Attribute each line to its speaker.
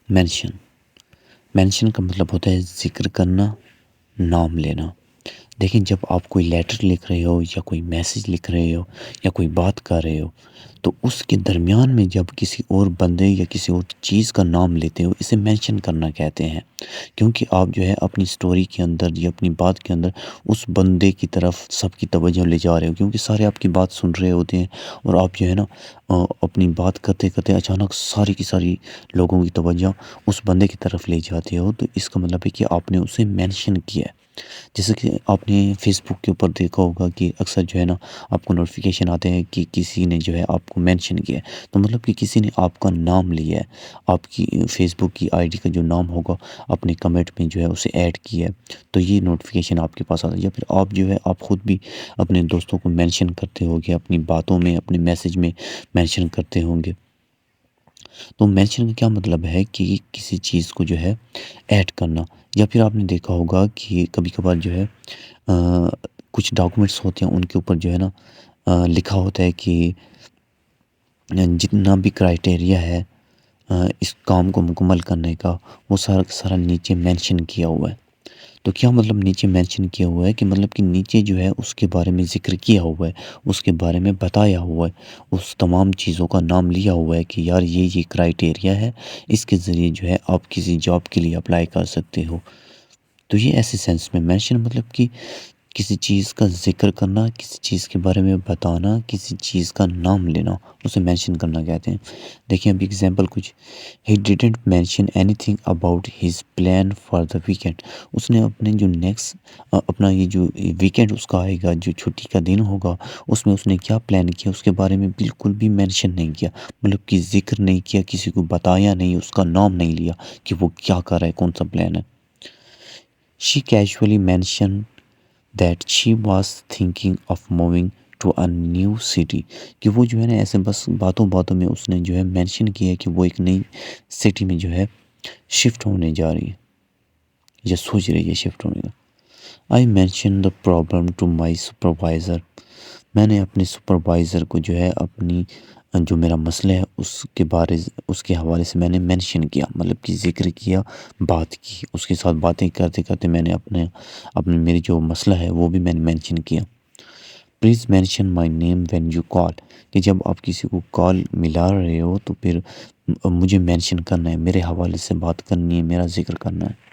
Speaker 1: Mention mention کا مطلب ہوتا ہے ذکر کرنا، نام لینا۔ دیکھیں، جب آپ کوئی لیٹر لکھ رہے ہو یا کوئی میسج لکھ رہے ہو یا کوئی بات کر رہے ہو، تو اس کے درمیان میں جب کسی اور بندے یا کسی اور چیز کا نام لیتے ہو، اسے مینشن کرنا کہتے ہیں۔ کیونکہ آپ جو ہے اپنی سٹوری کے اندر یا اپنی بات کے اندر اس بندے کی طرف سب کی توجہ لے جا رہے ہو، کیونکہ سارے آپ کی بات سن رہے ہوتے ہیں، اور آپ جو ہے نا اپنی بات کرتے کرتے اچانک ساری کی ساری لوگوں کی توجہ اس بندے کی طرف لے جاتے ہو، تو اس کا مطلب ہے کہ آپ نے اسے مینشن کیا ہے۔ جیسے کہ آپ نے فیس بک کے اوپر دیکھا ہوگا کہ اکثر جو ہے نا آپ کو نوٹیفیکیشن آتے ہیں کہ کسی نے جو ہے آپ کو مینشن کیا ہے، تو مطلب کہ کسی نے آپ کا نام لیا ہے، آپ کی فیس بک کی آئی ڈی کا جو نام ہوگا اپنے کمنٹ میں جو ہے اسے ایڈ کیا ہے، تو یہ نوٹیفیکیشن آپ کے پاس آتا ہے۔ یا پھر آپ جو ہے آپ خود بھی اپنے دوستوں کو مینشن کرتے ہوگے، اپنی باتوں میں اپنے میسج میں مینشن کرتے ہوں گے۔ تو مینشن کا کیا مطلب ہے کہ کسی چیز کو جو ہے ایڈ کرنا۔ یا پھر آپ نے دیکھا ہوگا کہ کبھی کبھار جو ہے کچھ ڈاکومنٹس ہوتے ہیں، ان کے اوپر جو ہے نا لکھا ہوتا ہے کہ جتنا بھی کرائٹیریا ہے اس کام کو مکمل کرنے کا، وہ سارا کا سارا نیچے مینشن کیا ہوا ہے۔ تو کیا مطلب نیچے مینشن کیا ہوا ہے کہ مطلب کہ نیچے جو ہے اس کے بارے میں ذکر کیا ہوا ہے، اس کے بارے میں بتایا ہوا ہے، اس تمام چیزوں کا نام لیا ہوا ہے کہ یار یہ کرائٹیریا ہے، اس کے ذریعے جو ہے آپ کسی جاب کے لیے اپلائی کر سکتے ہو۔ تو یہ ایسے سینس میں مینشن مطلب کہ کسی چیز کا ذکر کرنا، کسی چیز کے بارے میں بتانا، کسی چیز کا نام لینا، اسے مینشن کرنا کہتے ہیں۔ دیکھیں اب ایگزامپل کچھ، he didn't mention anything about his plan for the weekend. اس نے اپنے جو نیکسٹ اپنا یہ جو ویکینڈ اس کا آئے گا، جو چھٹی کا دن ہوگا، اس میں اس نے کیا پلان کیا، اس کے بارے میں بالکل بھی مینشن نہیں کیا، مطلب کہ ذکر نہیں کیا، کسی کو بتایا نہیں، اس کا نام نہیں لیا کہ وہ کیا کر رہا ہے، کون سا پلان ہے۔ She casually mention that she was thinking of moving to a new city, کہ وہ جو ہے نا ایسے بس باتوں باتوں میں اس نے جو ہے مینشن کیا ہے کہ وہ ایک نئی سٹی میں جو ہے شفٹ ہونے جا رہی ہے یا سوچ رہی ہے شفٹ ہونے کا۔ I mention the problem to my supervisor, میں نے اپنے سپروائزر کو جو ہے اپنی جو میرا مسئلہ ہے اس کے حوالے سے میں نے مینشن کیا، مطلب کہ ذکر کیا، بات کی، اس کے ساتھ باتیں کرتے کرتے میں نے اپنے میری جو مسئلہ ہے وہ بھی میں نے مینشن کیا۔ Please mention my name when you call, کہ جب آپ کسی کو کال ملا رہے ہو تو پھر مجھے مینشن کرنا ہے، میرے حوالے سے بات کرنی ہے، میرا ذکر کرنا ہے۔